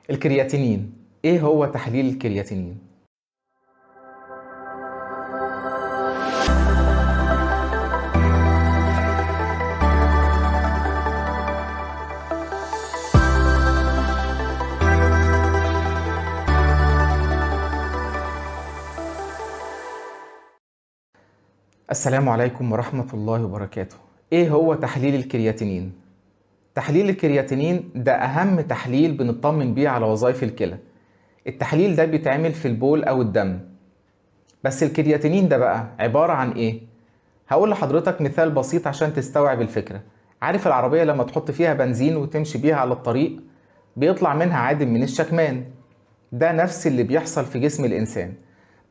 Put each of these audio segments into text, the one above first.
الكرياتينين. ايه هو تحليل الكرياتينين؟ السلام عليكم ورحمة الله وبركاته. ايه هو تحليل الكرياتينين؟ تحليل الكرياتينين ده اهم تحليل بنطمن بيه على وظائف الكلى. التحليل ده بيتعمل في البول او الدم. بس الكرياتينين ده بقى عبارة عن ايه؟ هقول لحضرتك مثال بسيط عشان تستوعب الفكرة. عارف العربية لما تحط فيها بنزين وتمشي بيها على الطريق بيطلع منها عادم من الشكمان؟ ده نفس اللي بيحصل في جسم الإنسان،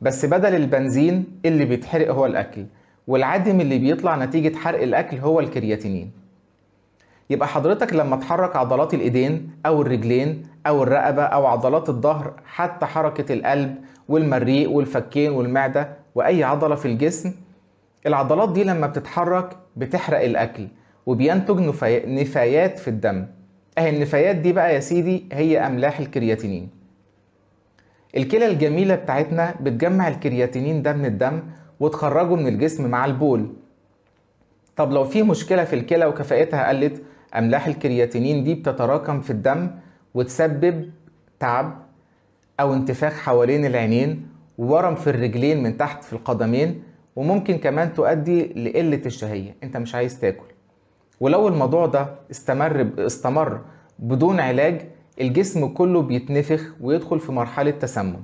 بس بدل البنزين اللي بيتحرق هو الأكل، والعادم اللي بيطلع نتيجة حرق الأكل هو الكرياتينين. يبقى حضرتك لما تحرك عضلات الإيدين أو الرجلين أو الرقبة أو عضلات الظهر، حتى حركة القلب والمريء والفكين والمعدة وأي عضلة في الجسم، العضلات دي لما بتتحرك بتحرق الأكل وبينتج نفايات في الدم. النفايات دي بقى يا سيدي هي أملاح الكرياتينين. الكلى الجميلة بتاعتنا بتجمع الكرياتينين ده من الدم وتخرجه من الجسم مع البول. طب لو في مشكلة في الكلى وكفاءتها قلت، أملاح الكرياتينين دي بتتراكم في الدم وتسبب تعب أو انتفاخ حوالين العينين وورم في الرجلين من تحت في القدمين، وممكن كمان تؤدي لقلة الشهية، انت مش عايز تاكل. ولو الموضوع ده استمر بدون علاج، الجسم كله بيتنفخ ويدخل في مرحلة تسمم.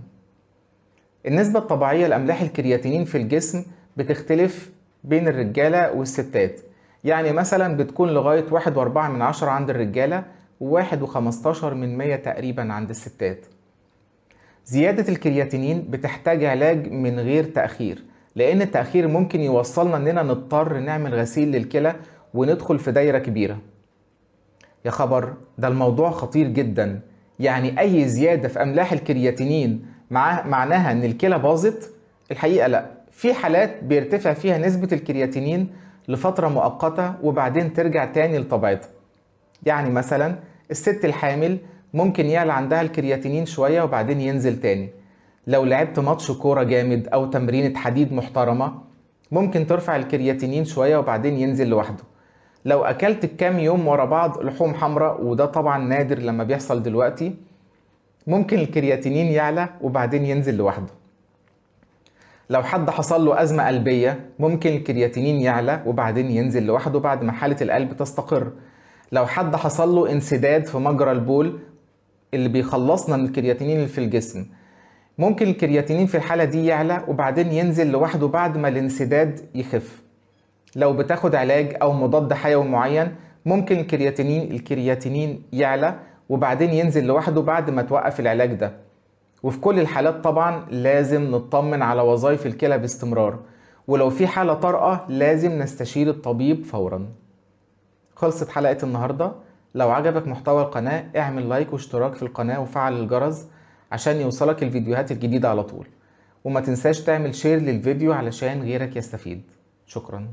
النسبة الطبيعية لأملاح الكرياتينين في الجسم بتختلف بين الرجالة والستات. يعني مثلا بتكون لغاية 1.4 عند الرجالة و1.15 تقريبا عند الستات. زيادة الكرياتينين بتحتاج علاج من غير تأخير، لأن التأخير ممكن يوصلنا إننا نضطر نعمل غسيل للكلى وندخل في دايرة كبيرة. يا خبر، ده الموضوع خطير جدا. يعني أي زيادة في أملاح الكرياتينين معناها إن الكلى باظت؟ الحقيقة لا، في حالات بيرتفع فيها نسبة الكرياتينين لفترة مؤقتة وبعدين ترجع تاني لطبيعتها. يعني مثلا الست الحامل ممكن يعلى عندها الكرياتينين شوية وبعدين ينزل تاني. لو لعبت ماتش كورة جامد أو تمرينة حديد محترمة ممكن ترفع الكرياتينين شوية وبعدين ينزل لوحده. لو أكلت كام يوم ورا بعض لحوم حمراء، وده طبعا نادر لما بيحصل دلوقتي، ممكن الكرياتينين يعلى وبعدين ينزل لوحده. لو حد حصل له أزمة قلبية ممكن الكرياتينين يعلى وبعدين ينزل لوحده بعد ما حالة القلب تستقر. لو حد حصل له انسداد في مجرى البول اللي بيخلصنا من الكرياتينين اللي في الجسم، ممكن الكرياتينين في الحالة دي يعلى وبعدين ينزل لوحده بعد ما الانسداد يخف. لو بتاخد علاج أو مضاد حيوي معين ممكن الكرياتينين يعلى وبعدين ينزل لوحده بعد ما توقف العلاج ده. وفي كل الحالات طبعا لازم نطمن على وظائف الكلى باستمرار، ولو في حالة طارئة لازم نستشير الطبيب فورا. خلصت حلقة النهاردة. لو عجبك محتوى القناة اعمل لايك واشتراك في القناة وفعل الجرس عشان يوصلك الفيديوهات الجديدة على طول، وما تنساش تعمل شير للفيديو علشان غيرك يستفيد. شكرا.